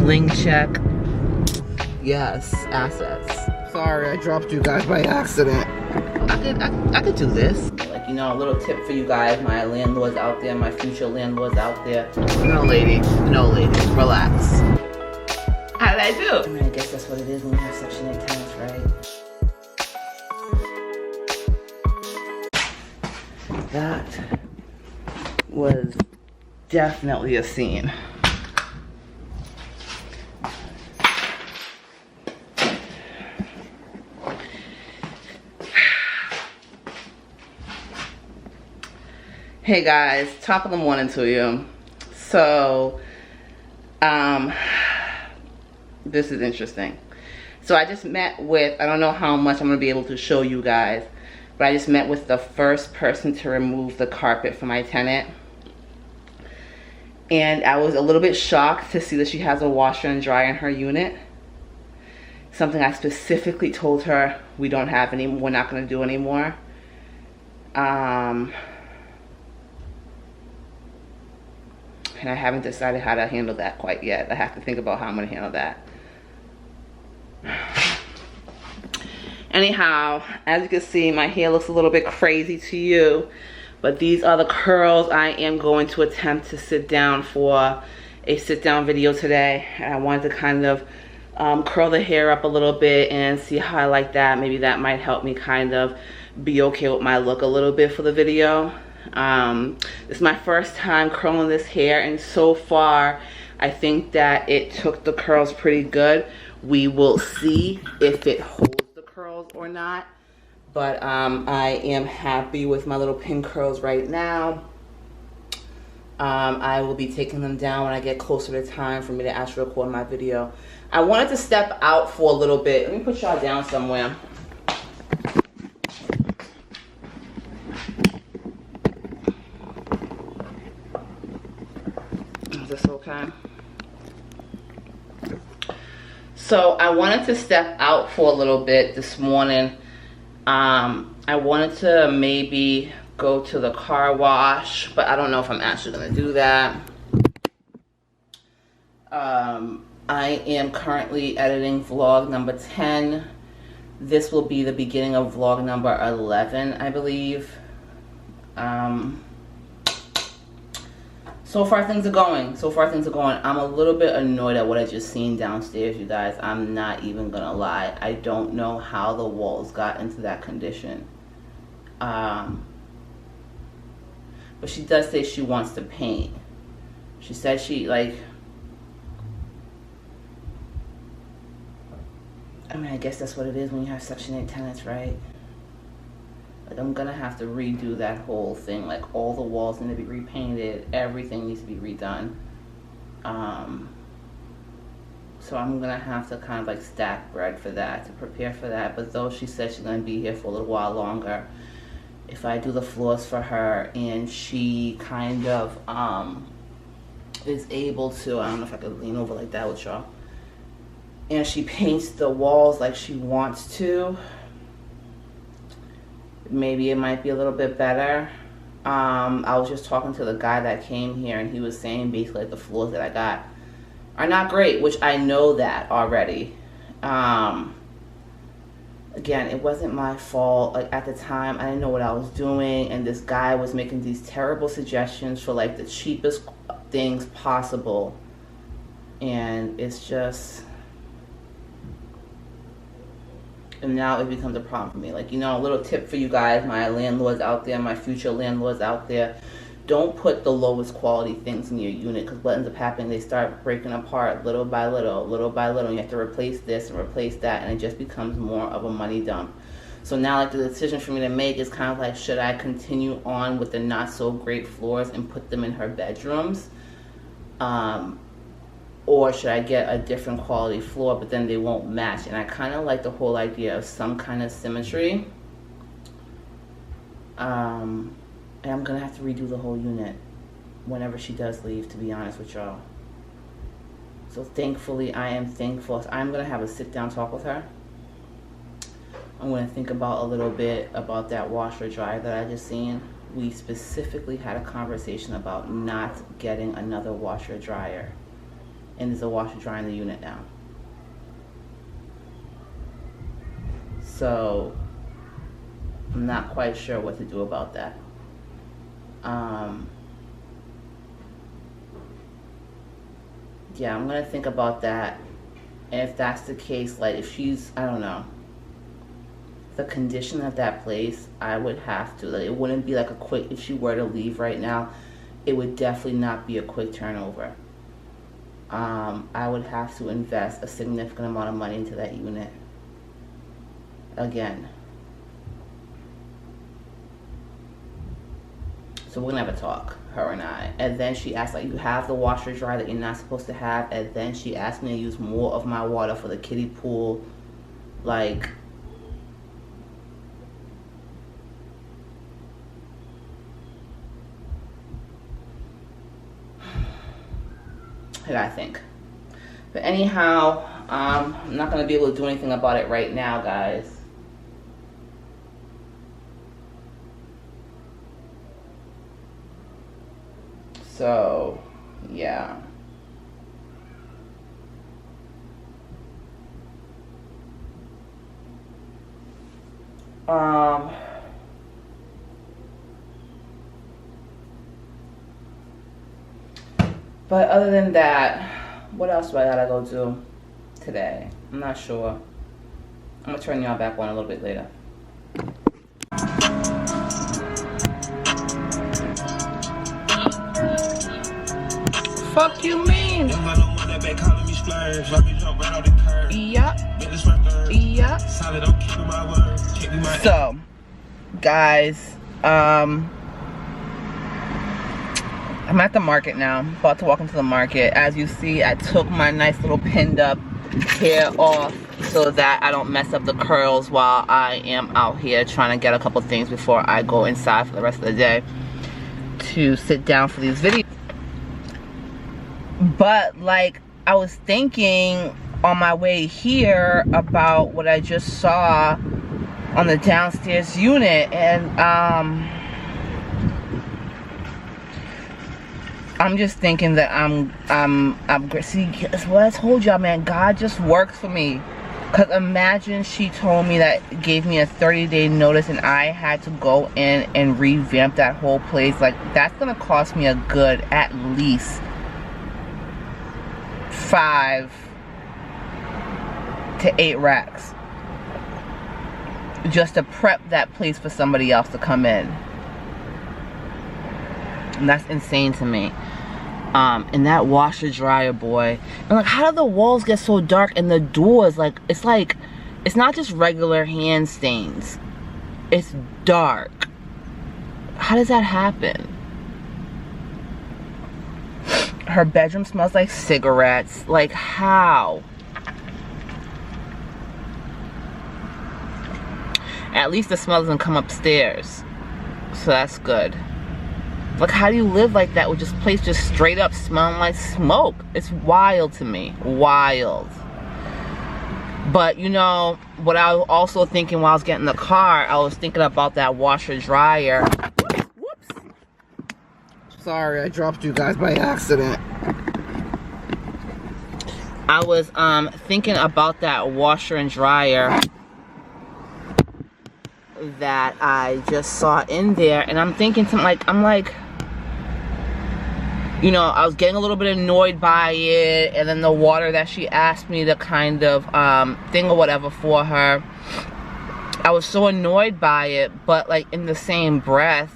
bling check. Yes, assets. Sorry, I dropped you guys by accident. I could do this. Like, you know, a little tip for you guys, my landlords out there, my future landlords out there. No lady, relax. How did I do? I mean, I guess that's what it is when you have Section 8 tenants, right? That was definitely a scene. Hey guys, top of the morning to you. So, this is interesting. So I just met with, I don't know how much I'm gonna be able to show you guys, but I just met with the first person to remove the carpet for my tenant. And I was a little bit shocked to see that she has a washer and dryer in her unit. Something I specifically told her we don't have any, we're not gonna do anymore. And I haven't decided how to handle that quite yet. I have to think about how I'm gonna handle that. Anyhow, as you can see, my hair looks a little bit crazy to you, but these are the curls I am going to attempt to sit down for a sit down video today. And I wanted to kind of curl the hair up a little bit and see how I like that. Maybe that might help me kind of be okay with my look a little bit for the video. This is my first time curling this hair, and so far I think that it took the curls pretty good. We will see if it holds the curls or not, but I am happy with my little pin curls right now. I will be taking them down when I get closer to time for me to actually record my video. I wanted to step out for a little bit. Let me put y'all down somewhere. Is this okay? So I wanted to step out for a little bit this morning. I wanted to maybe go to the car wash, but I don't know if I'm actually gonna do that. I am currently editing vlog number 10. This will be the beginning of vlog number 11, I believe. So far things are going. I'm a little bit annoyed at what I just seen downstairs, you guys. I'm not even gonna lie. I don't know how the walls got into that condition. But she does say she wants to paint. She said she, like, I mean, I guess that's what it is when you have Section 8 tenants, right? Like, I'm gonna have to redo that whole thing. Like, all the walls need to be repainted. Everything needs to be redone. So I'm gonna have to kind of like stack bread for that, to prepare for that. But though she said she's gonna be here for a little while longer, if I do the floors for her and she kind of is able to, I don't know if I could lean over like that with y'all, and she paints the walls like she wants to, maybe it might be a little bit better. I was just talking to the guy that came here, and he was saying basically like the floors that I got are not great, which I know that already. Again, it wasn't my fault. Like, at the time, I didn't know what I was doing, and this guy was making these terrible suggestions for like the cheapest things possible, and it's just, and now it becomes a problem for me. Like, you know, a little tip for you guys, my landlords out there, my future landlords out there, don't put the lowest quality things in your unit, because what ends up happening, they start breaking apart little by little, and you have to replace this and replace that, and it just becomes more of a money dump. So now, like, the decision for me to make is kind of like, should I continue on with the not so great floors and put them in her bedrooms? Or should I get a different quality floor, but then they won't match? And I kind of like the whole idea of some kind of symmetry. And I'm going to have to redo the whole unit whenever she does leave, to be honest with y'all. So thankfully, I am thankful. I'm going to have a sit-down talk with her. I'm going to think about a little bit about that washer dryer that I just seen. We specifically had a conversation about not getting another washer dryer. and there's a washer dryer in the unit now. So I'm not quite sure what to do about that. Yeah, I'm gonna think about that. And if that's the case, like if she's, I don't know, the condition of that place, I would have to, like, it wouldn't be like a quick, if she were to leave right now, it would definitely not be a quick turnover. I would have to invest a significant amount of money into that unit again. So we're gonna have a talk, her and I. And then she asked, like, you have the washer dryer that you're not supposed to have. And then she asked me to use more of my water for the kiddie pool. Like, I gotta think. But anyhow, I'm not gonna be able to do anything about it right now, guys. So, yeah. But other than that, what else do I gotta go do today? I'm not sure. I'm gonna turn y'all back on a little bit later. Fuck you mean? Yup. Yup. So, guys, I'm at the market now. I'm about to walk into the market. As you see, I took my nice little pinned up hair off so that I don't mess up the curls while I am out here trying to get a couple things before I go inside for the rest of the day to sit down for these videos. But like, I was thinking on my way here about what I just saw on the downstairs unit, and I'm just thinking that I'm see, what I told y'all, man, God just works for me. Cause imagine she told me that, gave me a 30-day notice, and I had to go in and revamp that whole place. Like, that's gonna cost me a good, at least 5 to 8 racks just to prep that place for somebody else to come in. And that's insane to me. And that washer dryer, boy. And like, how do the walls get so dark and the doors, like, it's not just regular hand stains. It's dark. How does that happen? Her bedroom smells like cigarettes. Like, how? At least the smell doesn't come upstairs. So that's good. Like, how do you live like that with this place just straight up smelling like smoke? It's wild to me. Wild. But, you know, what I was also thinking while I was getting in the car, I was thinking about that washer dryer. Whoops. Sorry, I dropped you guys by accident. I was thinking about that washer and dryer that I just saw in there, and I'm thinking to I'm like, you know, I was getting a little bit annoyed by it, and then the water that she asked me to kind of thing or whatever for her, I was so annoyed by it. But like, in the same breath,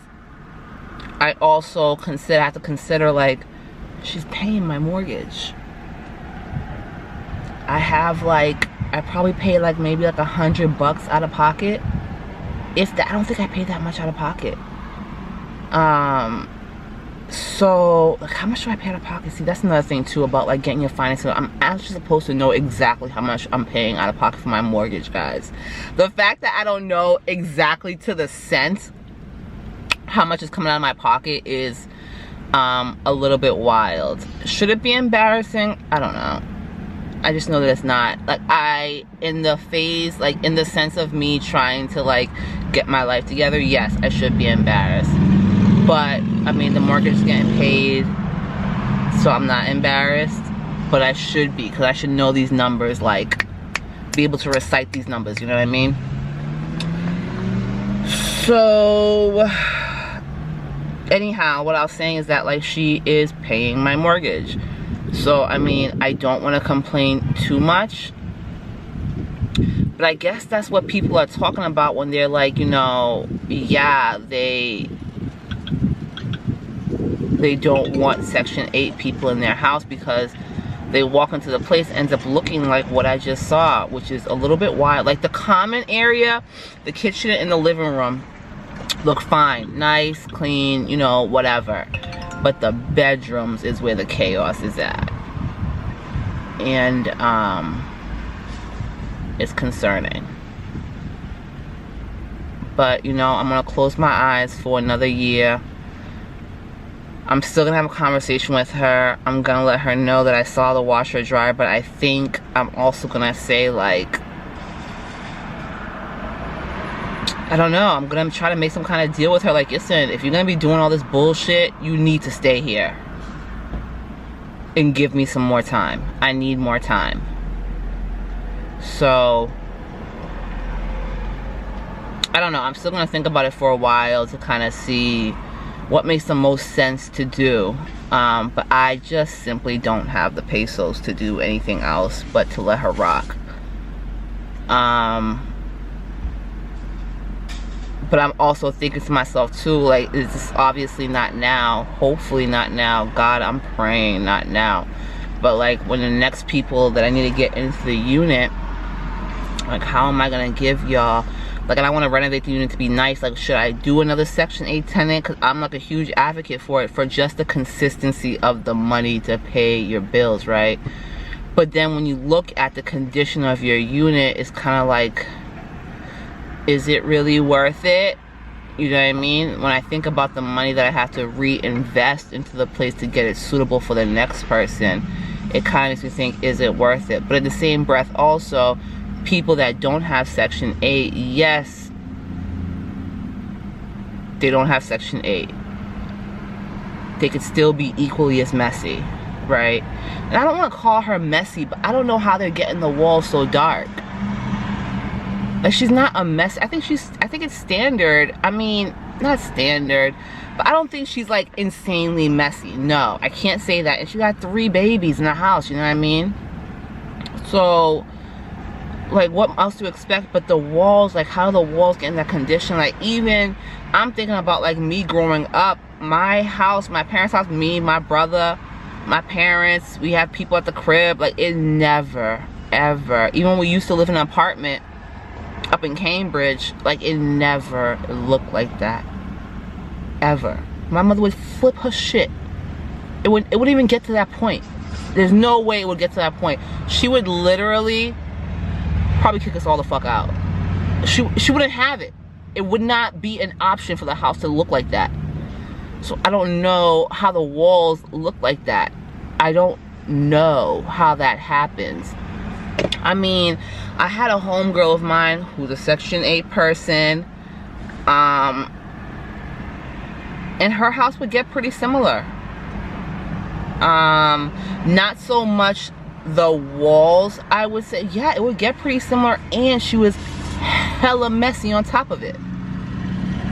I also have to consider, like, she's paying my mortgage. I probably paid like maybe like $100 out of pocket. If that, I don't think I paid that much out of pocket. So like, how much do I pay out of pocket? See, that's another thing too about like getting your finances. I'm actually supposed to know exactly how much I'm paying out of pocket for my mortgage, guys. The fact that I don't know exactly to the cent how much is coming out of my pocket is a little bit wild. Should it be embarrassing? I don't know. I just know that it's not. Like, in the phase, like in the sense of me trying to like get my life together, yes, I should be embarrassed. But I mean, the mortgage is getting paid, so I'm not embarrassed. but I should be, because I should know these numbers, like be able to recite these numbers, you know what I mean? So anyhow, what I was saying is that like she is paying my mortgage. So I mean, I don't want to complain too much, but I guess that's what people are talking about when they're like, you know, yeah, they don't want Section 8 people in their house because they walk into the place, ends up looking like what I just saw, which is a little bit wild. Like the common area, the kitchen and the living room look fine, nice, clean, you know, whatever. But the bedrooms is where the chaos is at. And it's concerning. But, you know, I'm gonna close my eyes for another year. I'm still gonna have a conversation with her. I'm gonna let her know that I saw the washer dryer, but I think I'm also gonna say, like, I don't know, I'm gonna try to make some kind of deal with her. Like, listen, if you're gonna be doing all this bullshit, you need to stay here and give me some more time. I need more time. So I don't know, I'm still gonna think about it for a while to kind of see what makes the most sense to do. But I just simply don't have the pesos to do anything else but to let her rock. But I'm also thinking to myself too, like, is this obviously not now? Hopefully not now. God, I'm praying not now. But like when the next people that I need to get into the unit, like how am I gonna give y'all, like, and I want to renovate the unit to be nice. Like, should I do another Section 8 tenant? Because I'm like a huge advocate for it, for just the consistency of the money to pay your bills, right? But then when you look at the condition of your unit, it's kind of like, is it really worth it? You know what I mean? When I think about the money that I have to reinvest into the place to get it suitable for the next person, it kind of makes me think, is it worth it? But in the same breath also, people that don't have Section 8, yes, they don't have Section 8. They could still be equally as messy, right? And I don't want to call her messy, but I don't know how they're getting the walls so dark. Like, she's not a mess. I think it's standard. I mean, not standard, but I don't think she's like insanely messy. No, I can't say that. And she got 3 babies in the house, you know what I mean? So like, what else to expect? But the walls, like, how the walls get in that condition? Like, even I'm thinking about like me growing up, my house, my parents' house, me, my brother, my parents, we have people at the crib. Like, it never ever, even when we used to live in an apartment up in Cambridge, like, it never looked like that ever. My mother would flip her shit. It wouldn't even get to that point. There's no way it would get to that point. She would literally probably kick us all the fuck out. She wouldn't have it. It would not be an option for the house to look like that. So I don't know how the walls look like that. I don't know how that happens. I mean, I had a homegirl of mine who's a Section 8 person, and her house would get pretty similar. Not so much the walls, I would say. Yeah, it would get pretty similar, and she was hella messy on top of it.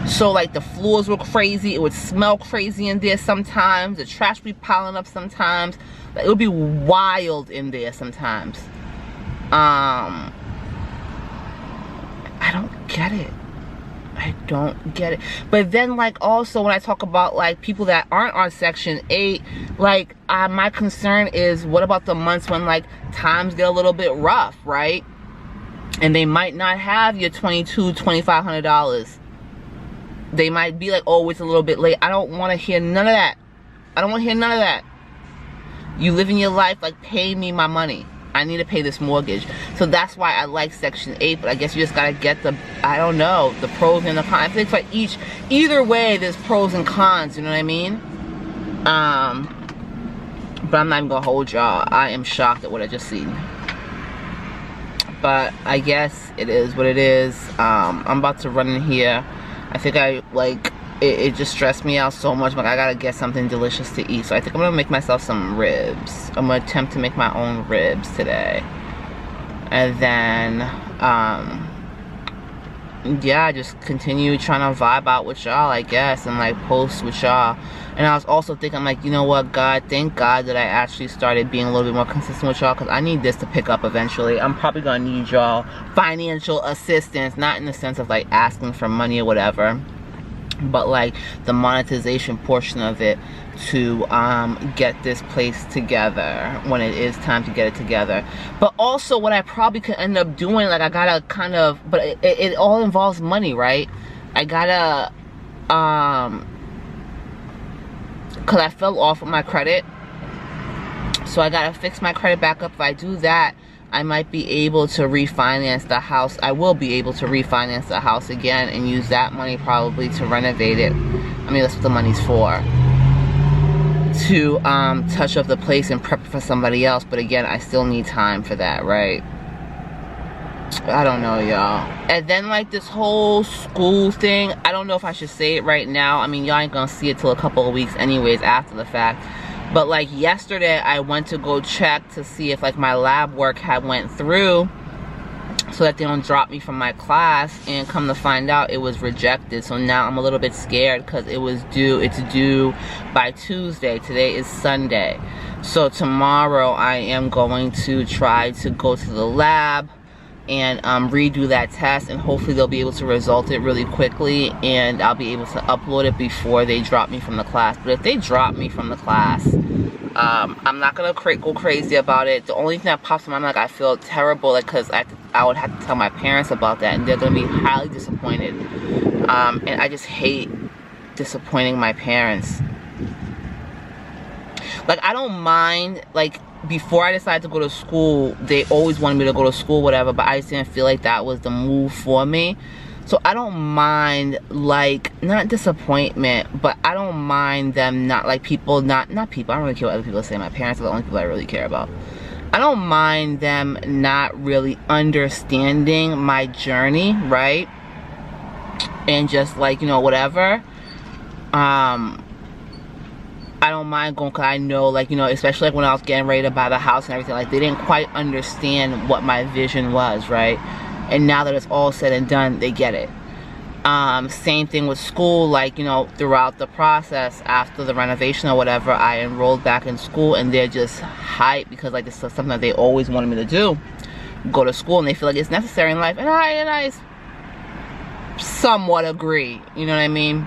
So like, the floors were crazy, it would smell crazy in there sometimes, the trash would be piling up sometimes, like, it would be wild in there sometimes. I don't get it. I don't get it. But then, like, also when I talk about like people that aren't on Section 8, like, my concern is, what about the months when like times get a little bit rough, right? And they might not have your $2,500. They might be like, oh, it's a little bit late. I don't want to hear none of that. I don't want to hear none of that. You living your life, like, pay me my money. I need to pay this mortgage. So that's why I like Section 8, but I guess you just gotta get the, I don't know, the pros and the cons. I think for either way, there's pros and cons, you know what I mean? But I'm not even gonna hold y'all. I am shocked at what I just seen. But I guess it is what it is. I'm about to run in here. I think I like it just stressed me out so much. Like, I gotta get something delicious to eat. So I think I'm gonna make myself some ribs. I'm gonna attempt to make my own ribs today. And then, yeah, just continue trying to vibe out with y'all, I guess, and like post with y'all. And I was also thinking, like, you know what, God, thank God that I actually started being a little bit more consistent with y'all, because I need this to pick up eventually. I'm probably gonna need y'all financial assistance, not in the sense of like asking for money or whatever, but like the monetization portion of it, to get this place together when it is time to get it together. But also what I probably could end up doing, like, I gotta kind of, but it all involves money, right? I gotta because I fell off with my credit, so I gotta fix my credit back up. If I do that, I might be able to refinance the house. I will be able to refinance the house again and use that money probably to renovate it. I mean, that's what the money's for. To touch up the place and prep it for somebody else. But again, I still need time for that, right? I don't know, y'all. And then like this whole school thing, I don't know if I should say it right now. I mean, y'all ain't gonna see it till a couple of weeks anyways after the fact. But like yesterday, I went to go check to see if like my lab work had went through, so that they don't drop me from my class, and come to find out it was rejected. So now I'm a little bit scared because it's due by Tuesday. Today is Sunday. So tomorrow I am going to try to go to the lab and redo that test, and hopefully they'll be able to result it really quickly, and I'll be able to upload it before they drop me from the class. But if they drop me from the class, I'm not gonna go crazy about it. The only thing that pops in my mind, like, I feel terrible, like, because I would have to tell my parents about that, and they're gonna be highly disappointed. And I just hate disappointing my parents. Like, I don't mind, like, before I decided to go to school, they always wanted me to go to school, whatever, but I just didn't feel like that was the move for me. So I don't mind, like, not disappointment, but I don't mind them not, like, people, not people, I don't really care what other people say. My parents are the only people I really care about. I don't mind them not really understanding my journey, right? And just, like, you know, whatever. I don't mind going, because I know, like, you know, especially like when I was getting ready to buy the house and everything, like, they didn't quite understand what my vision was, right? And now that it's all said and done, they get it. Same thing with school, like, you know, throughout the process, after the renovation or whatever, I enrolled back in school, and they're just hyped because, like, this is something that they always wanted me to do, go to school, and they feel like it's necessary in life, and I somewhat agree, you know what I mean?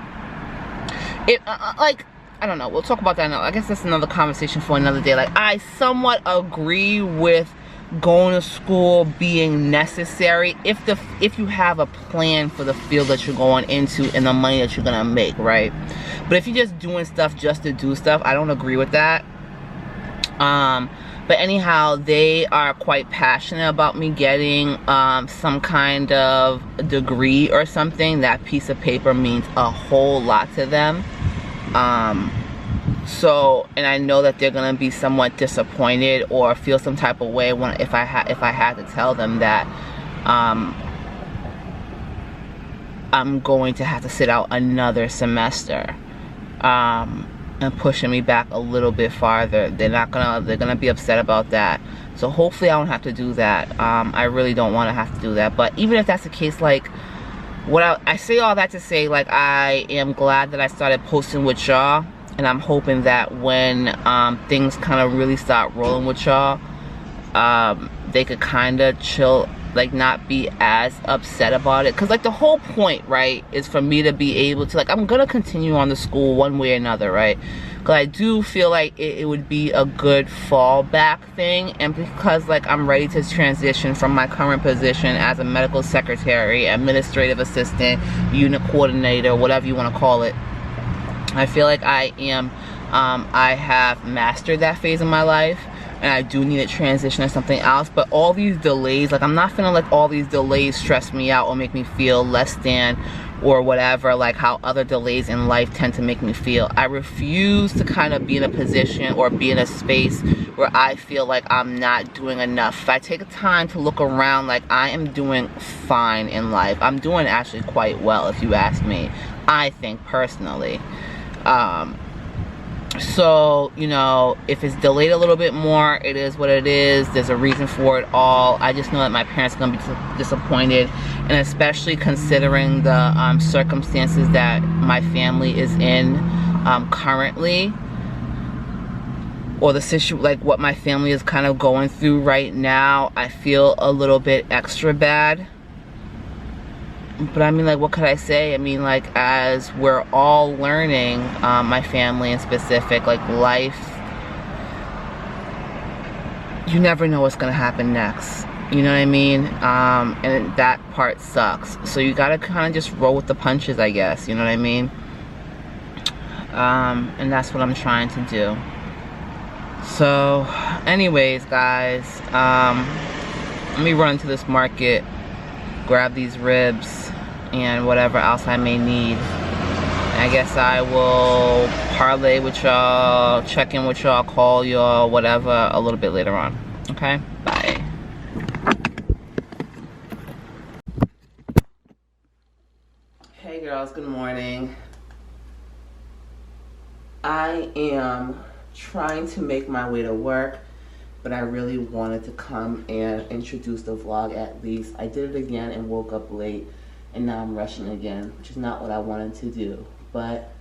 It, like, I don't know, we'll talk about that now. I guess that's another conversation for another day. Like, I somewhat agree with going to school being necessary if you have a plan for the field that you're going into and the money that you're gonna make, right? But if you're just doing stuff just to do stuff, I don't agree with that. But anyhow, they are quite passionate about me getting some kind of degree or something. That piece of paper means a whole lot to them. So, and I know that they're gonna be somewhat disappointed or feel some type of way if I had to tell them that I'm going to have to sit out another semester, and pushing me back a little bit farther. They're gonna be upset about that. So hopefully I don't have to do that. I really don't want to have to do that. But even if that's the case, like, what I say all that to say, like, I am glad that I started posting with y'all. And I'm hoping that when things kind of really start rolling with y'all, they could kind of chill, like, not be as upset about it. Because, like, the whole point, right, is for me to be able to, like, I'm going to continue on the school one way or another, right? Because I do feel like it would be a good fallback thing. And because, like, I'm ready to transition from my current position as a medical secretary, administrative assistant, unit coordinator, whatever you want to call it, I feel like I have mastered that phase of my life, and I do need to transition to something else. But all these delays, like, I'm not feeling like all these delays stress me out or make me feel less than or whatever, like how other delays in life tend to make me feel. I refuse to kind of be in a position or be in a space where I feel like I'm not doing enough. If I take time to look around, like, I am doing fine in life. I'm doing actually quite well, if you ask me. I think personally. So, you know, if it's delayed a little bit more, it is what it is. There's a reason for it all. I just know that my parents are going to be disappointed, and especially considering the circumstances that my family is in currently, or the situation, like what my family is kind of going through right now. I feel a little bit extra bad. But I mean, like, what could I say? I mean, like, as we're all learning, my family in specific, like, life, you never know what's gonna happen next. You know what I mean? And that part sucks. So you gotta kind of just roll with the punches, I guess. You know what I mean? And that's what I'm trying to do. So, anyways, guys, let me run to this market, grab these ribs and whatever else I may need. I guess I will parlay with y'all, check in with y'all, call y'all, whatever, a little bit later on. Okay? Bye. Hey girls, good morning. I am trying to make my way to work, but I really wanted to come and introduce the vlog at least. I did it again and woke up late, and now I'm rushing again, which is not what I wanted to do, but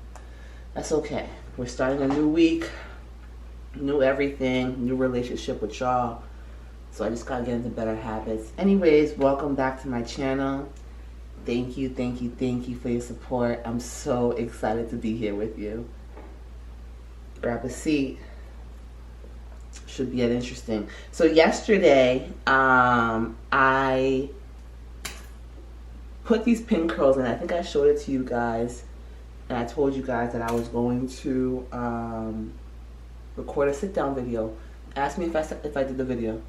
that's okay. We're starting a new week, new everything, new relationship with y'all, so I just gotta get into better habits. Anyways, welcome back to my channel. Thank you for your support. I'm so excited to be here with you. Grab a seat. Should be interesting. So yesterday, I put these pin curls in. I think I showed it to you guys, and I told you guys that I was going to record a sit-down video. Ask me if I did the video.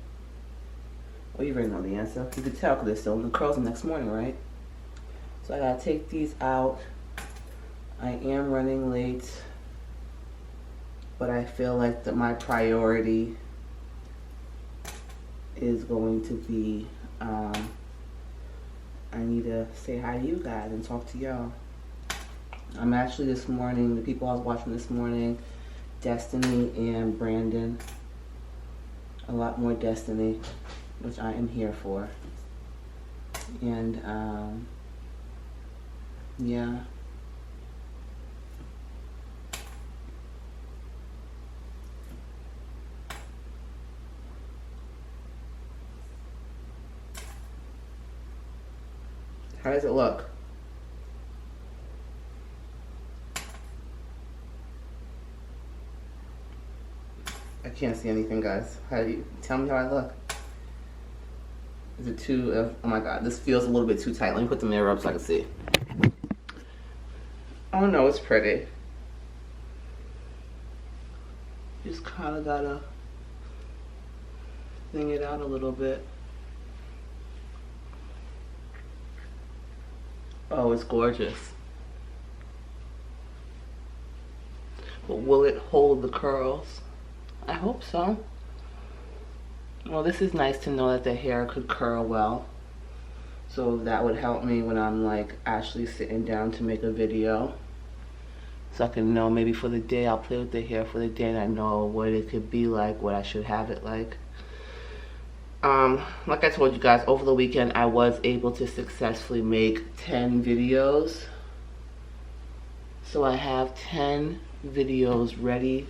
Well, you already know the answer. You could tell because they're still in the curls the next morning, right? So I gotta take these out. I am running late, but I feel like that my priority is going to be, I need to say hi to you guys and talk to y'all. I'm actually this morning, the people I was watching this morning, Destiny and Brandon. A lot more Destiny, which I am here for. And, yeah. How does it look? I can't see anything, guys. How do you tell me how I look? Is it too, oh my god, this feels a little bit too tight. Let me put the mirror up so I can see. Oh no, it's pretty. Just kind of gotta thing it out a little bit. Oh, it's gorgeous. But will it hold the curls? I hope so. Well, this is nice to know that the hair could curl well. So that would help me when I'm like actually sitting down to make a video. So I can know maybe for the day, I'll play with the hair for the day and I know what it could be like, what I should have it like. Like I told you guys, over the weekend I was able to successfully make 10 videos. So I have 10 videos ready,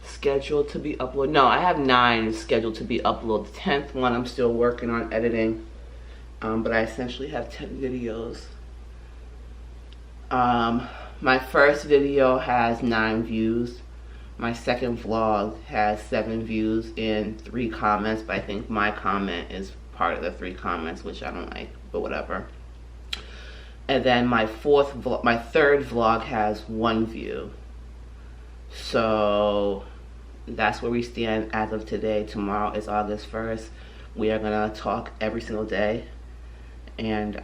scheduled to be uploaded. No, I have 9 scheduled to be uploaded. The 10th one I'm still working on editing. But I essentially have 10 videos. My first video has 9 views. My second vlog has 7 views and 3 comments, but I think my comment is part of the 3 comments, which I don't like, but whatever. And then my third vlog has 1 view. So that's where we stand as of today. Tomorrow is August 1st. We are gonna talk every single day and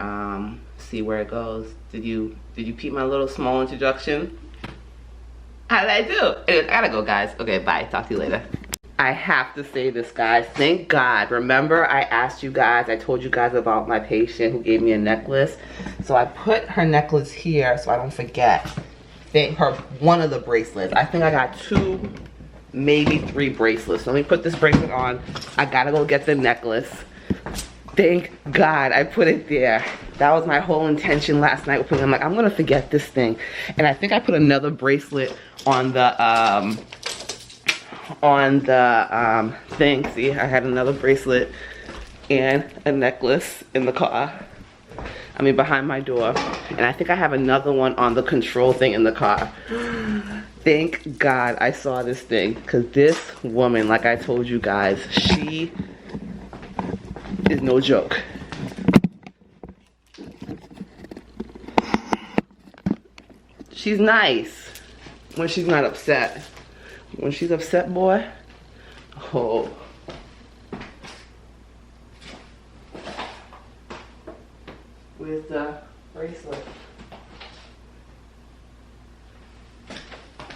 see where it goes. Did you peep my little small introduction? How did I do? Anyways, I gotta go, guys. Okay, bye. Talk to you later. I have to say this, guys. Thank God. Remember, I asked you guys, I told you guys about my patient who gave me a necklace. So I put her necklace here so I don't forget. One of the bracelets. I think I got 2, maybe 3 bracelets. So let me put this bracelet on. I gotta go get the necklace. Thank God I put it there. That was my whole intention last night. I'm like, I'm gonna forget this thing. And I think I put another bracelet on the thing. See, I had another bracelet and a necklace in the car. I mean, behind my door. And I think I have another one on the control thing in the car. Thank God I saw this thing, because this woman, like I told you guys, she is no joke. She's nice when she's not upset. When she's upset, boy, oh. Where's the bracelet?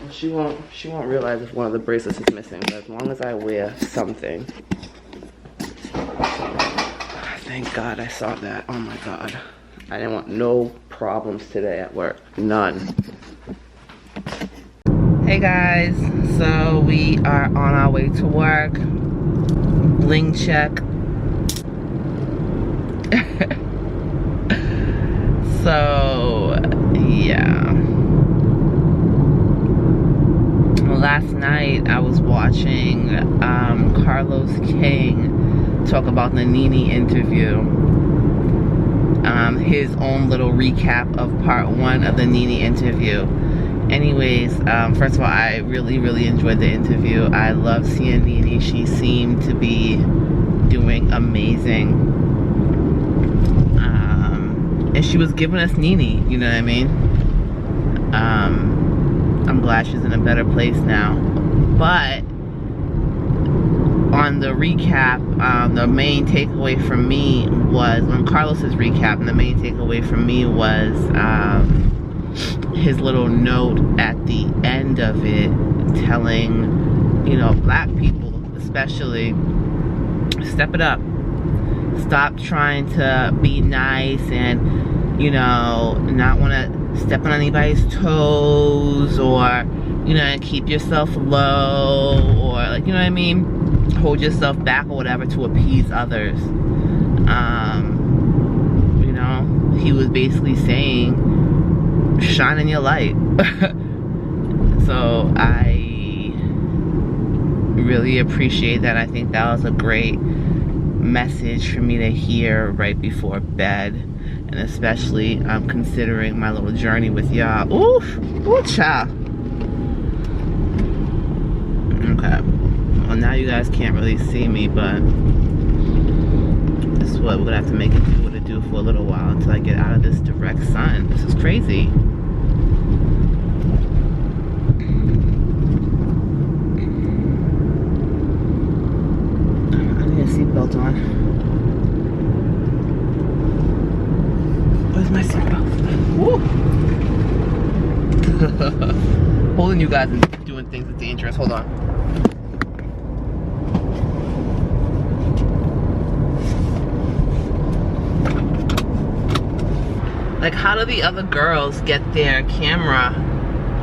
Well, she won't realize if one of the bracelets is missing, but as long as I wear something. Thank God I saw that. Oh my God. I didn't want no problems today at work. None. Hey guys, so we are on our way to work. Bling check. So, yeah. Last night I was watching Carlos King talk about the Nene interview. His own little recap of part 1 of the Nene interview. Anyways, first of all, I really enjoyed the interview. I love seeing Nene. She seemed to be doing amazing. And she was giving us Nene, you know what I mean? I'm glad she's in a better place now. But on the recap, the main takeaway from me was, on Carlos's recap, and the main takeaway from me was his little note at the end of it telling, you know, black people especially, step it up. Stop trying to be nice and, you know, not want to step on anybody's toes, or, you know, and keep yourself low, or, like, you know what I mean, hold yourself back or whatever to appease others. You know, he was basically saying, shine in your light. So I really appreciate that. I think that was a great message for me to hear right before bed, and especially considering my little journey with y'all. Oof, ooh, child. Okay, well, now you guys can't really see me, but this is what we're gonna have to make it do what it do for a little while until I get out of this direct sun. This is crazy. Seatbelt on. Where's my seatbelt? Woo! Holding you guys and doing things is dangerous. Hold on. Like, how do the other girls get their camera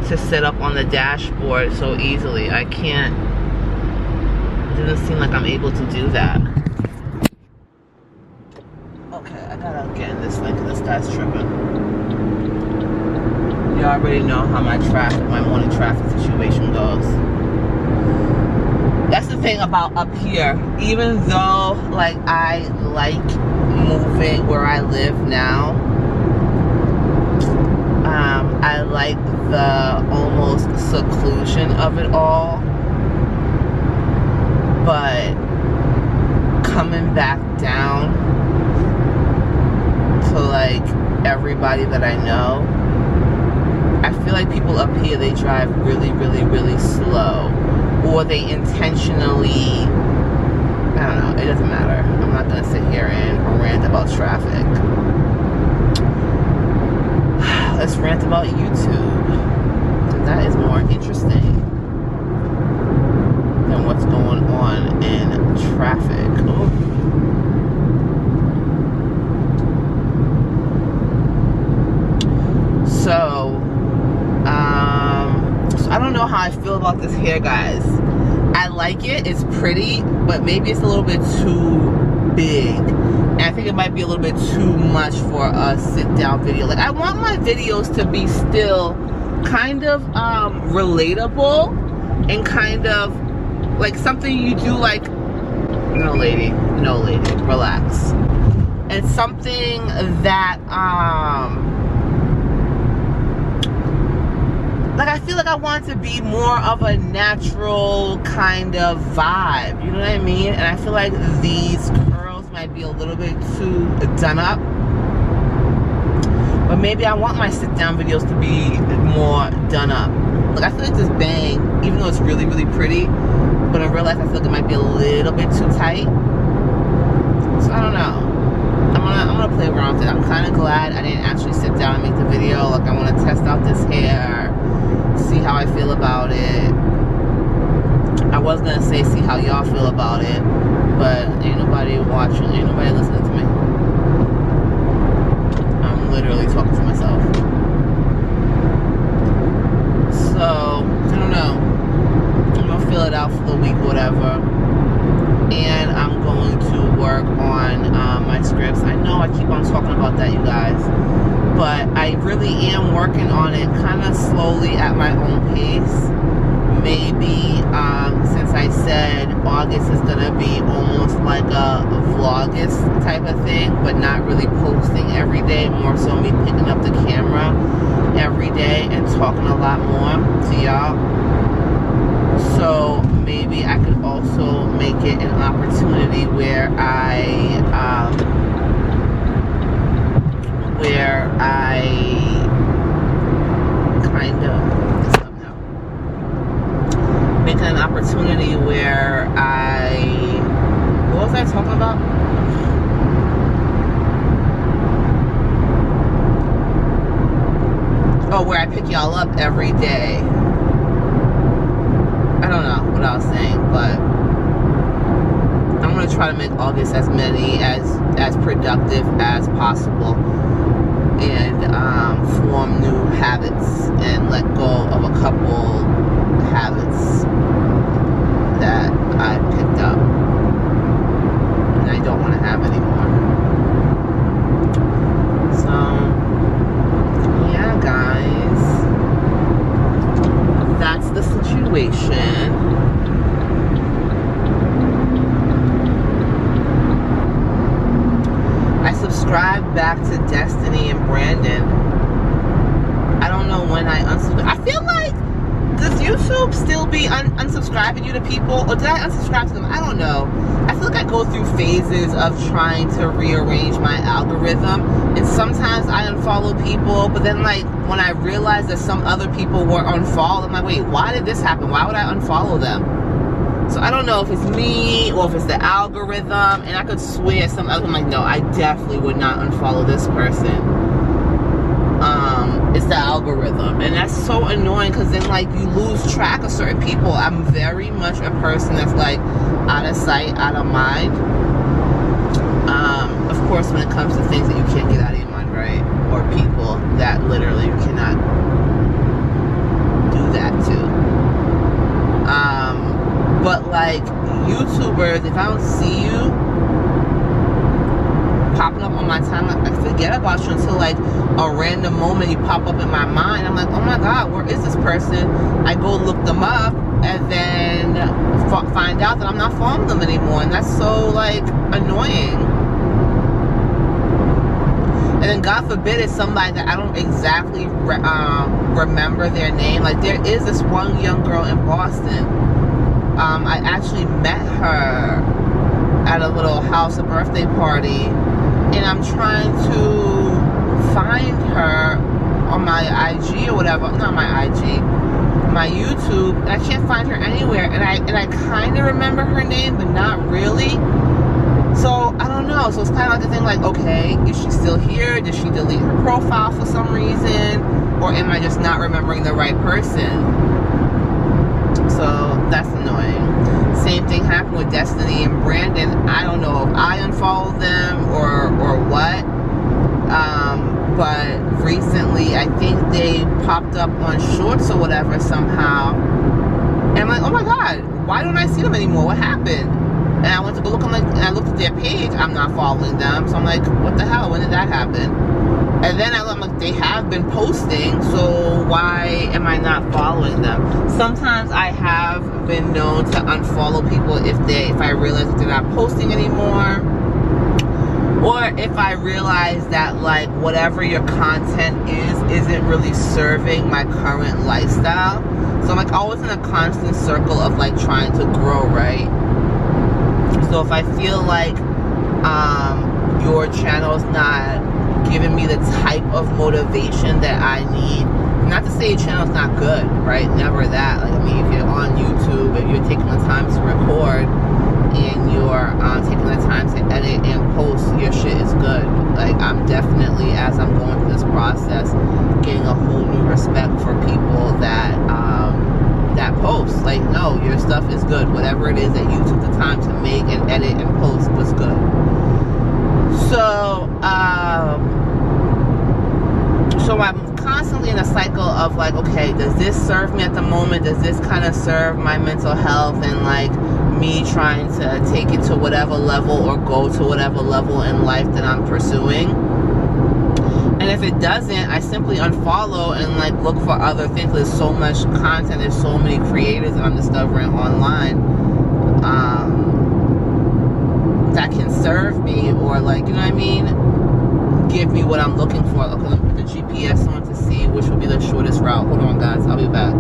to set up on the dashboard so easily? I can't. It doesn't seem like I'm able to do that. Okay, I gotta get in this lane because this guy's tripping. You already know how my morning traffic situation goes. That's the thing about up here. Even though, like, I like moving where I live now, I like the almost seclusion of it all. But coming back down to, like, everybody that I know, I feel like people up here, they drive really slow, or they intentionally, I don't know, it doesn't matter. I'm not gonna sit here and rant about traffic. Let's rant about YouTube, because that is more interesting. than what's going on in traffic. Ooh. So I don't know how I feel about this hair, guys. I like it, it's pretty, but maybe it's a little bit too big. And I think it might be a little bit too much for a sit-down video. Like, I want my videos to be still kind of relatable and kind of like something you do, like, no lady, relax. And something that like, I feel like I want it to be more of a natural kind of vibe, you know what I mean? And I feel like these curls might be a little bit too done up. But maybe I want my sit-down videos to be more done up. Like, I feel like this bang, even though it's really, really pretty, but in real life I feel like it might be a little bit too tight. So I don't know. I'm gonna play around with it. I'm kind of glad I didn't actually sit down and make the video. Like, I want to test out this hair, see how I feel about it. I was gonna say see how y'all feel about it, but ain't nobody watching, ain't nobody listening to me. I'm literally talking to myself. So I don't know. I'm gonna fill it out for the week or whatever, and I'm going to work on my scripts. I know I keep on talking about that, you guys, but I really am working on it kind of slowly at my own pace. Maybe since I said August is gonna be almost like a vlogmas type of thing, but not really posting every day, more so me picking up the camera every day and talking a lot more to y'all. So maybe I could also make it an opportunity where I kind of somehow make it an opportunity where what was I talking about? Oh, where I pick y'all up every day. I don't know what I was saying, but I'm gonna try to make August as productive as possible, and form new habits and let go of a couple habits that I picked up and I don't want to have anymore. So yeah, guys, that's the situation. I subscribed back to Destiny and Brandon. I don't know when I unsubscribed. I feel like, does YouTube still be unsubscribing you to people, or did I unsubscribe to them? I don't know. I feel like I go through phases of trying to rearrange my algorithm, and sometimes I unfollow people, but then, like, when I realize that some other people were unfollowed, I'm like, wait, why did this happen? Why would I unfollow them? So I don't know if it's me or if it's the algorithm, and I could swear some other, I'm like, no, I definitely would not unfollow this person. It's the algorithm, and that's so annoying, because then, like, you lose track of certain people. I'm very much a person that's, like, out of sight, out of mind. Of course, when it comes to things that you can't get out of your mind, right? Or people that literally you cannot do that to. But, like, YouTubers, if I don't see you popping up on my timeline, I forget about you until, like, a random moment you pop up in my mind. I'm like, oh my god, where is this person? I go look them up, and then find out that I'm not following them anymore, and that's so, like, annoying. And then, God forbid, it's somebody that I don't exactly remember their name. Like, there is this one young girl in Boston. I actually met her at a little house, a birthday party, and I'm trying to find her on my IG or whatever. Not my IG, my YouTube, and I can't find her anywhere. And I kind of remember her name, but not really. So I don't know. So it's kind of like the thing, like, okay, is she still here? Did she delete her profile for some reason, or am I just not remembering the right person? So That's annoying. Same thing happened with Destiny and Brandon. I don't know if I unfollowed them or what. But recently, I think they popped up on Shorts or whatever somehow. And I'm like, oh my God, why don't I see them anymore? What happened? And I went to go look, and I looked at their page. I'm not following them. So I'm like, what the hell? When did that happen? And then I'm like, they have been posting, so why am I not following them? Sometimes I have been known to unfollow people if I realize that they're not posting anymore. Or if I realize that like whatever your content isn't really serving my current lifestyle. So I'm like always in a constant circle of like trying to grow, right? So if I feel like your channel's not giving me the type of motivation that I need, not to say your channel's not good, right? Never that. Like, I mean, if you're on YouTube, if you're taking the time to record and you're taking the time to edit and post, your shit is good. Like, I'm definitely, as I'm going through this process, getting a whole new respect for people that that post. Like, no, your stuff is good. Whatever it is that you took the time to make and edit and post was good. So I'm constantly in a cycle of like, okay, does this serve me at the moment? Does this kind of serve my mental health and like me trying to take it to whatever level or go to whatever level in life that I'm pursuing? And if it doesn't, I simply unfollow and like look for other things. There's so much content, there's so many creators that I'm discovering online that can serve me, or like, you know what I mean, give me what I'm looking for. Okay, let me put the GPS on to see which will be the shortest route. Hold on guys, I'll be back.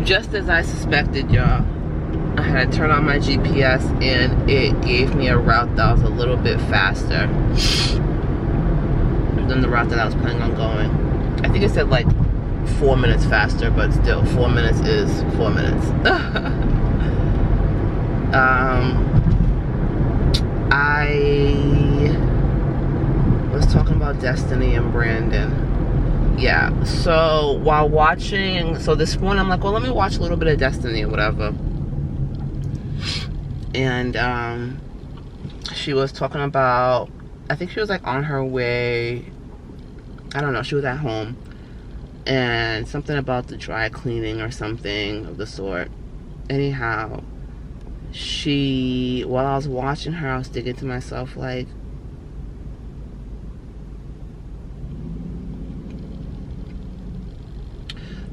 Just as I suspected, y'all, I had to turn on my GPS and it gave me a route that was a little bit faster than the route that I was planning on going. I think it said like 4 minutes faster, but still 4 minutes is 4 minutes. I was talking about Destiny and Brandon. Yeah, so while watching, so this morning I'm like, well, let me watch a little bit of Destiny or whatever. And she was talking about, I think she was like on her way, I don't know, she was at home, and something about the dry cleaning or something of the sort. Anyhow, while I was watching her, I was thinking to myself, like,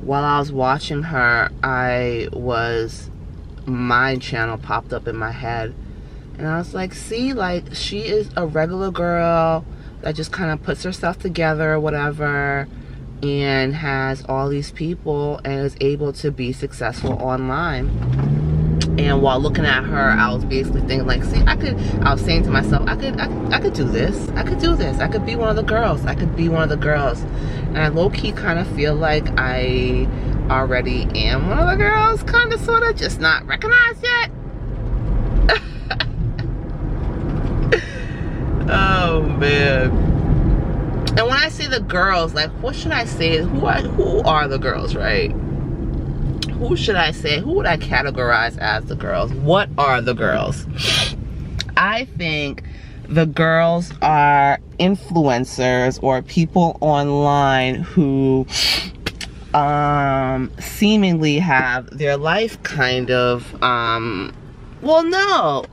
while I was watching her, my channel popped up in my head, and I was like, see, like, she is a regular girl that just kind of puts herself together or whatever, and has all these people and is able to be successful online. And while looking at her, I was basically thinking like, see, I was saying to myself, I could do this. I could do this. I could be one of the girls. I could be one of the girls. And I low-key kind of feel like I already am one of the girls, kind of, sort of, just not recognized yet. Oh, man. And when I say the girls, like, what should I say? Who are the girls, right? Who should I say? Who would I categorize as the girls? What are the girls? I think the girls are influencers or people online who seemingly have their life kind of, well, no.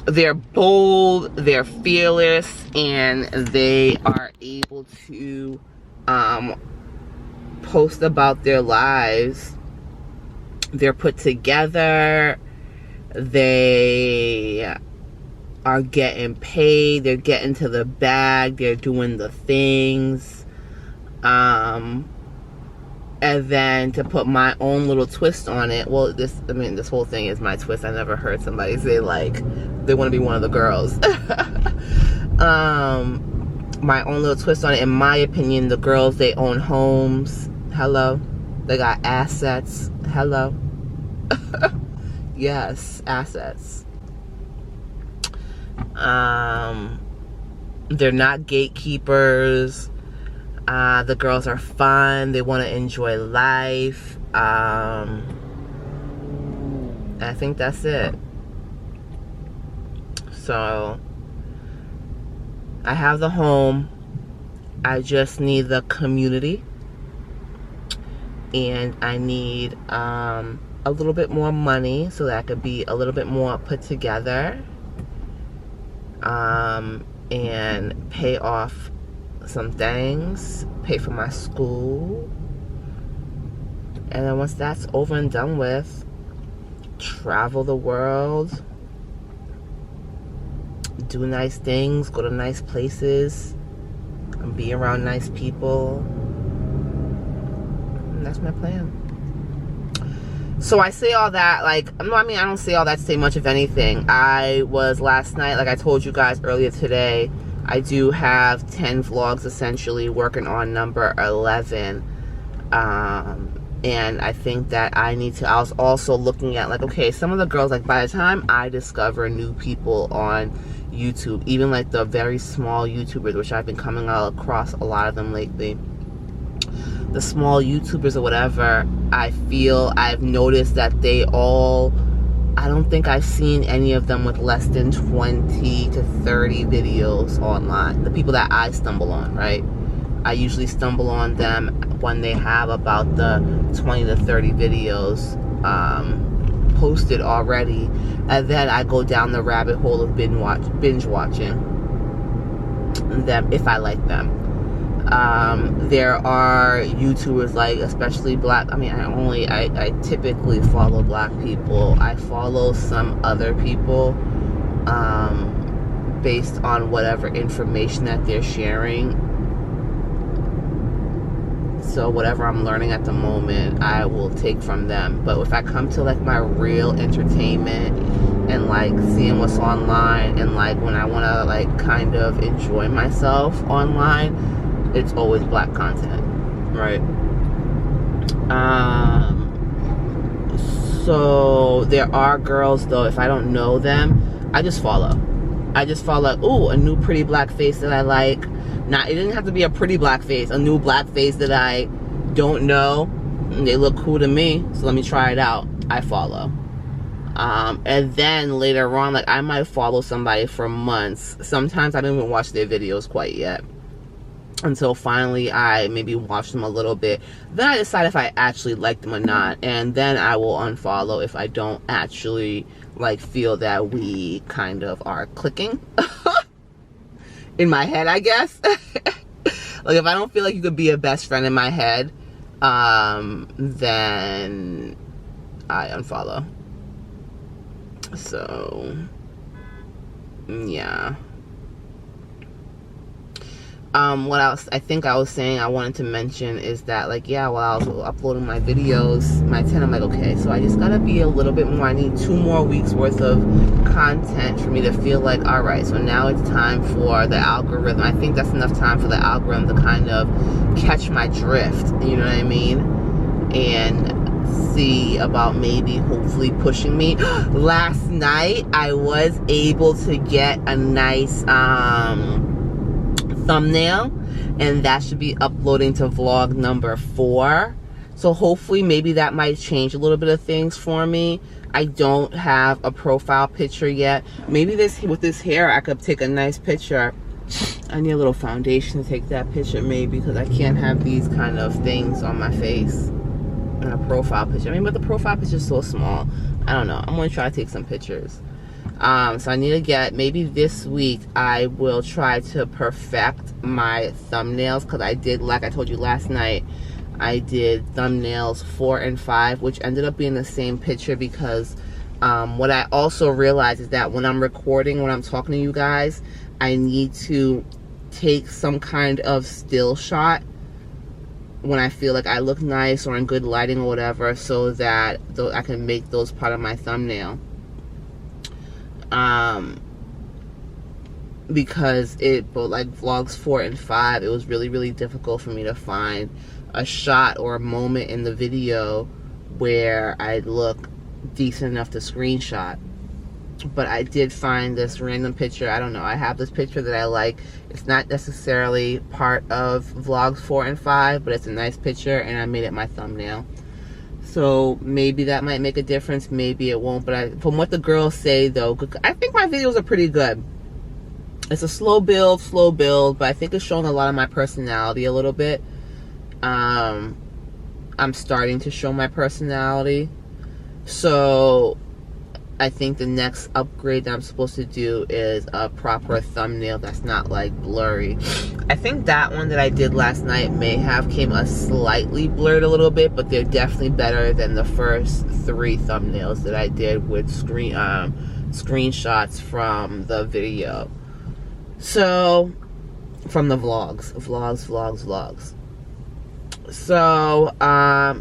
They're bold, they're fearless, and they are able to post about their lives. They're put together, they are getting paid, they're getting to the bag, they're doing the things. And then to put my own little twist on it, well, this whole thing is my twist. I never heard somebody say like they want to be one of the girls. My own little twist on it. In my opinion, the girls, they own homes. Hello. They got assets. Hello. Yes, assets. They're not gatekeepers. The girls are fun. They want to enjoy life. I think that's it. So I have the home. I just need the community, and I need a little bit more money so that I could be a little bit more put together, and pay off some things, pay for my school, and then once that's over and done with, travel the world, do nice things, go to nice places, and be around nice people. And that's my plan. So I say all that, like, I mean, I don't say all that to say much of anything. I was last night, like I told you guys earlier today, I do have 10 vlogs essentially working on number 11. And I think that I need to, I was also looking at, like, okay, some of the girls, like, by the time I discover new people on YouTube, even like the very small YouTubers, which I've been coming across a lot of them lately, the small YouTubers or whatever, I feel I've noticed that they all, I don't think I've seen any of them with less than 20 to 30 videos online. The people that I stumble on, right? I usually stumble on them when they have about the 20 to 30 videos posted already, and then I go down the rabbit hole of binge watching them if I like them. There are YouTubers, like, especially black, I mean, I typically follow black people. I follow some other people based on whatever information that they're sharing. So whatever I'm learning at the moment, I will take from them. But if I come to, like, my real entertainment and, like, seeing what's online, and, like, when I want to, like, kind of enjoy myself online, it's always black content, right? So there are girls, though, if I don't know them, I just follow. I just follow, ooh, a new pretty black face that I like. Not, it didn't have to be a pretty black face, a new black face that I don't know. They look cool to me, so let me try it out. I follow. And then later on, like, I might follow somebody for months. Sometimes I don't even watch their videos quite yet, until finally I maybe watch them a little bit. Then I decide if I actually like them or not, and then I will unfollow if I don't actually, like, feel that we kind of are clicking. In my head, I guess. Like, if I don't feel like you could be a best friend in my head, then I unfollow. So, yeah. What else I think I was saying I wanted to mention is that, like, yeah, while I was uploading my videos, my 10, I'm like, okay, so I just gotta be a little bit more, I need 2 more weeks worth of content for me to feel like, all right, so now it's time for the algorithm. I think that's enough time for the algorithm to kind of catch my drift, you know what I mean? And see about maybe hopefully pushing me. Last night I was able to get a nice thumbnail, and that should be uploading to vlog number 4. So hopefully maybe that might change a little bit of things for me. I don't have a profile picture yet. Maybe with this hair I could take a nice picture. I need a little foundation to take that picture, maybe, because I can't have these kind of things on my face in a profile picture. I mean, but the profile picture is so small. I don't know. I'm going to try to take some pictures. So I need to get, maybe this week I will try to perfect my thumbnails, because I did, like I told you last night, I did thumbnails 4 and 5, which ended up being the same picture, because what I also realized is that when I'm recording, when I'm talking to you guys, I need to take some kind of still shot when I feel like I look nice or in good lighting or whatever, so that I can make those part of my thumbnail. Because like vlogs 4 and 5, it was really difficult for me to find a shot or a moment in the video where I look decent enough to screenshot. but I did find this random picture. I don't know, I have this picture that I like. It's not necessarily part of vlogs 4 and 5, but it's a nice picture, and I made it my thumbnail. So maybe that might make a difference, maybe it won't. But from what the girls say though, I think my videos are pretty good. It's a slow build, but I think it's showing a lot of my personality a little bit. I'm starting to show my personality. So I think the next upgrade that I'm supposed to do is a proper thumbnail that's not like blurry. I think that one that I did last night may have came a slightly blurred a little bit, but they're definitely better than the first 3 thumbnails that I did with screenshots from the video. So, from the vlogs. So,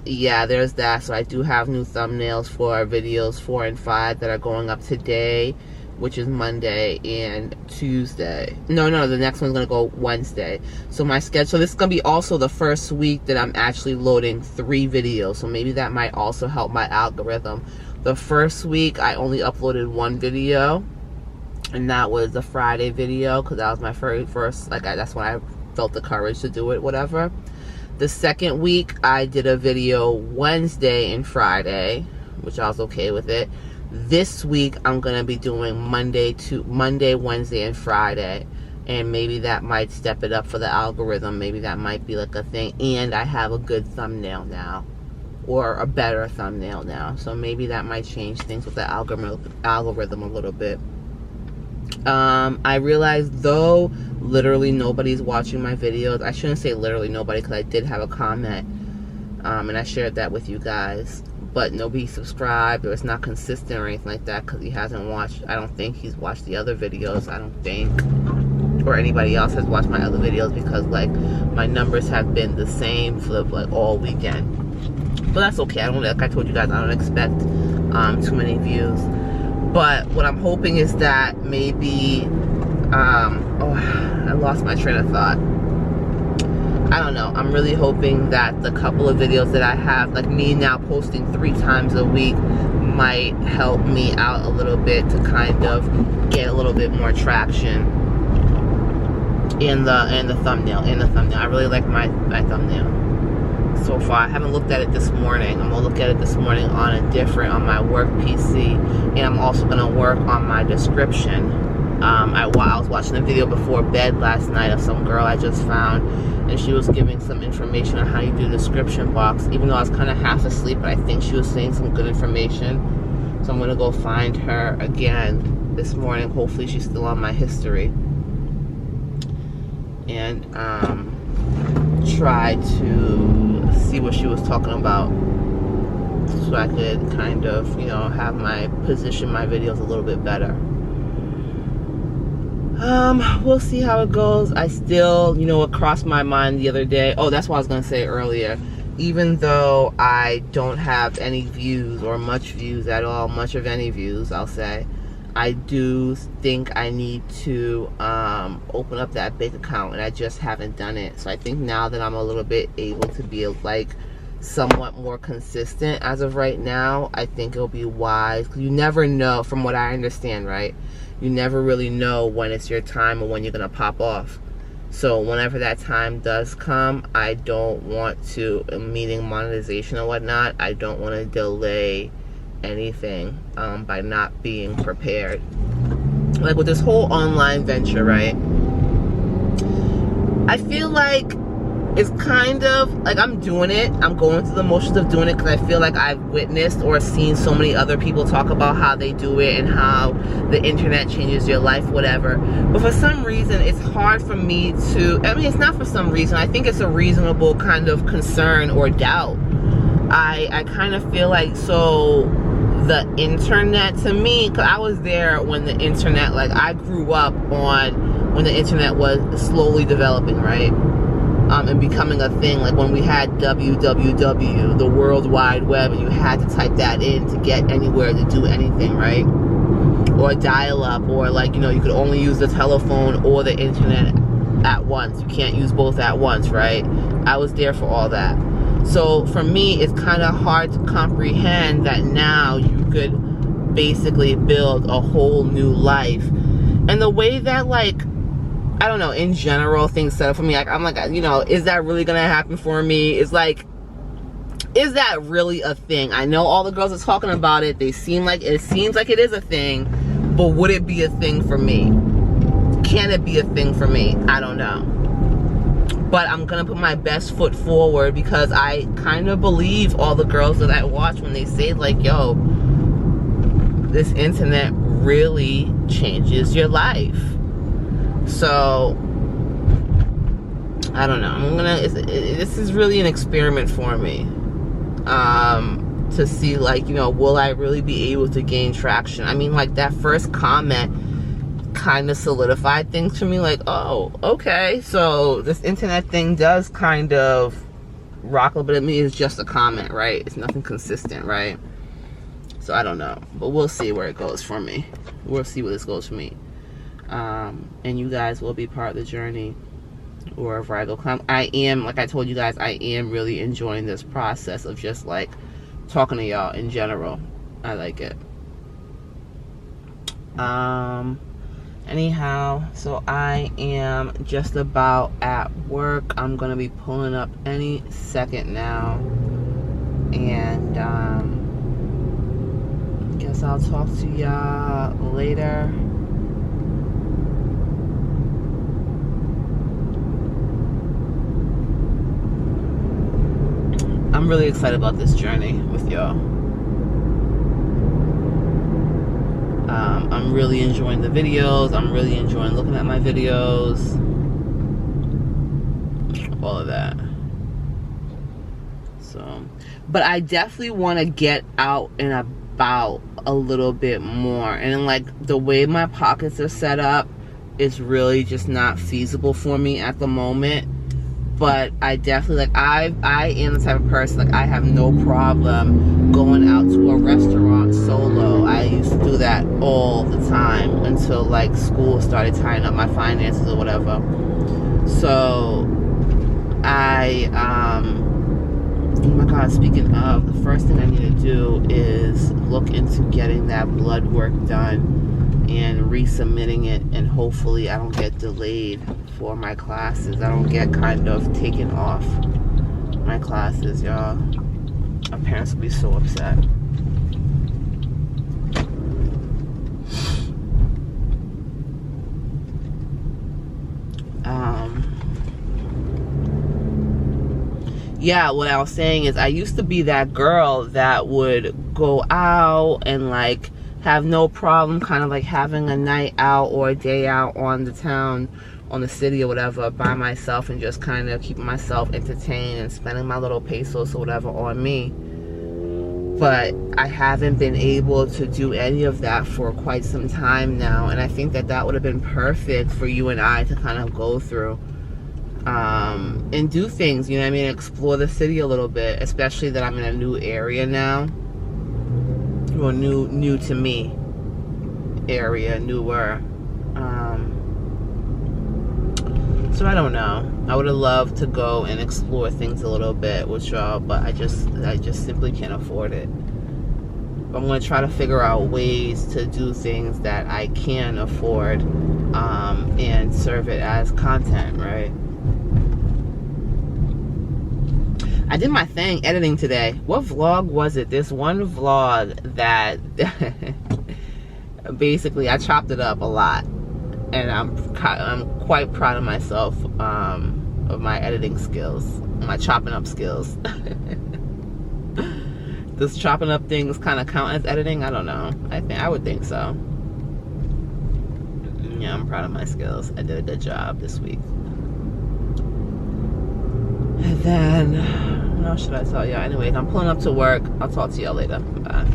yeah, there's that. So I do have new thumbnails for videos 4 and 5 that are going up today, which is Monday and Tuesday. No, the next one's gonna go Wednesday. So my schedule, so this is gonna be also the first week that I'm actually loading 3 videos. So maybe that might also help my algorithm. The first week I only uploaded 1 video, and that was the Friday video, because that was my first, like, that's when I felt the courage to do it, whatever. The second week, I did a video Wednesday and Friday, which I was okay with it. This week, I'm going to be doing Monday, Wednesday, and Friday. And maybe that might step it up for the algorithm. Maybe that might be like a thing. And I have a good thumbnail now. Or a better thumbnail now. So maybe that might change things with the algorithm a little bit. I realized though literally nobody's watching my videos. I shouldn't say literally nobody, because I did have a comment, and I shared that with you guys, but nobody subscribed, or it's not consistent or anything like that, because he hasn't watched, I don't think he's watched the other videos, I don't think, or anybody else has watched my other videos, because like my numbers have been the same for like all weekend. But that's okay. I don't, like I told you guys, I don't expect too many views. But what I'm hoping is that maybe, oh, I lost my train of thought. I don't know. I'm really hoping that the couple of videos that I have, like me now posting 3 times a week, might help me out a little bit to kind of get a little bit more traction in the thumbnail. I really like my thumbnail so far. I haven't looked at it this morning. I'm gonna look at it this morning on my work PC, and I'm also gonna work on my description. I was watching a video before bed last night of some girl I just found, and she was giving some information on how you do the description box, even though I was kind of half asleep, but I think she was saying some good information. So I'm gonna go find her again this morning. Hopefully she's still on my history, and try to see what she was talking about, so I could kind of, you know, have position my videos a little bit better. We'll see how it goes. I still, you know, what crossed my mind the other day, oh, that's what I was gonna say earlier, even though I don't have any views, or much views at all, much of any views, I'll say, I do think I need to open up that big account, and I just haven't done it. So I think now that I'm a little bit able to be like somewhat more consistent as of right now, I think it'll be wise, because you never know, from what I understand, right? You never really know when it's your time or when you're gonna pop off. So whenever that time does come, I don't want to, meaning monetization and whatnot, I don't want to delay anything by not being prepared. Like with this whole online venture, right? I feel like it's kind of like I'm doing it. I'm going through the motions of doing it because I feel like I've witnessed or seen so many other people talk about how they do it and how the internet changes your life, whatever. But for some reason, it's hard for me to, I mean, it's not for some reason. I think it's a reasonable kind of concern or doubt. I kind of feel like, so the internet to me, because I was there when the internet, like I grew up on when the internet was slowly developing, right? And becoming a thing, like when we had www, the World Wide Web, and you had to type that in to get anywhere to do anything, right? Or dial-up, or like, you know, you could only use the telephone or the internet at once. You can't use both at once, right? I was there for all that. So for me, it's kind of hard to comprehend that now you could basically build a whole new life. And the way that, like, I don't know, in general, things set up for me, like, I'm like, you know, is that really gonna happen for me? It's like, is that really a thing? I know all the girls are talking about it. It seems like it is a thing, but would it be a thing for me? Can it be a thing for me? I don't know. But I'm gonna put my best foot forward, because I kind of believe all the girls that I watch when they say, like, yo, this internet really changes your life. So I don't know. This is really an experiment for me, to see, like, you know, will I really be able to gain traction? I mean, like, that first comment kind of solidified things for me, like, oh, okay, so this internet thing does kind of rock a little bit of me. It's just a comment, right? It's nothing consistent, right? So I don't know, but we'll see where it goes for me. We'll see where this goes for me. And you guys will be part of the journey wherever I go. I am, like I told you guys, I am really enjoying this process of just, like, talking to y'all in general. I like it. Anyhow, so I am just about at work. I'm gonna be pulling up any second now, and guess I'll talk to y'all later. I'm really excited about this journey with y'all. I'm really enjoying the videos. I'm really enjoying looking at my videos. All of that. So, but I definitely want to get out and about a little bit more. And, like, the way my pockets are set up is really just not feasible for me at the moment. But I definitely, like, I am the type of person, like, I have no problem going out to a restaurant solo. I used to do that all the time until, like, school started tying up my finances or whatever. So oh my God, speaking of, the first thing I need to do is look into getting that blood work done and resubmitting it, and hopefully I don't get delayed for my classes. I don't get kind of taken off my classes, y'all. My parents will be so upset. Yeah, what I was saying is, I used to be that girl that would go out and, like, have no problem kind of, like, having a night out or a day out on the town, on the city or whatever, by myself, and just kind of keeping myself entertained and spending my little pesos or whatever on me. But I haven't been able to do any of that for quite some time now, and I think that that would have been perfect for you and I to kind of go through. And do things, you know what I mean, explore the city a little bit, especially that I'm in a new area now, or new to me area, newer. So I don't know, I would have loved to go and explore things a little bit with y'all, but I just simply can't afford it. But I'm going to try to figure out ways to do things that I can afford, and serve it as content, right? I did my thing editing today. What vlog was it? This one vlog that basically I chopped it up a lot, and I'm quite proud of myself, of my editing skills, my chopping up skills. Does chopping up things kind of count as editing? I don't know. I would think so. Yeah, I'm proud of my skills. I did a good job this week. And then, what else should I tell y'all? Anyways, I'm pulling up to work. I'll talk to y'all later. Bye.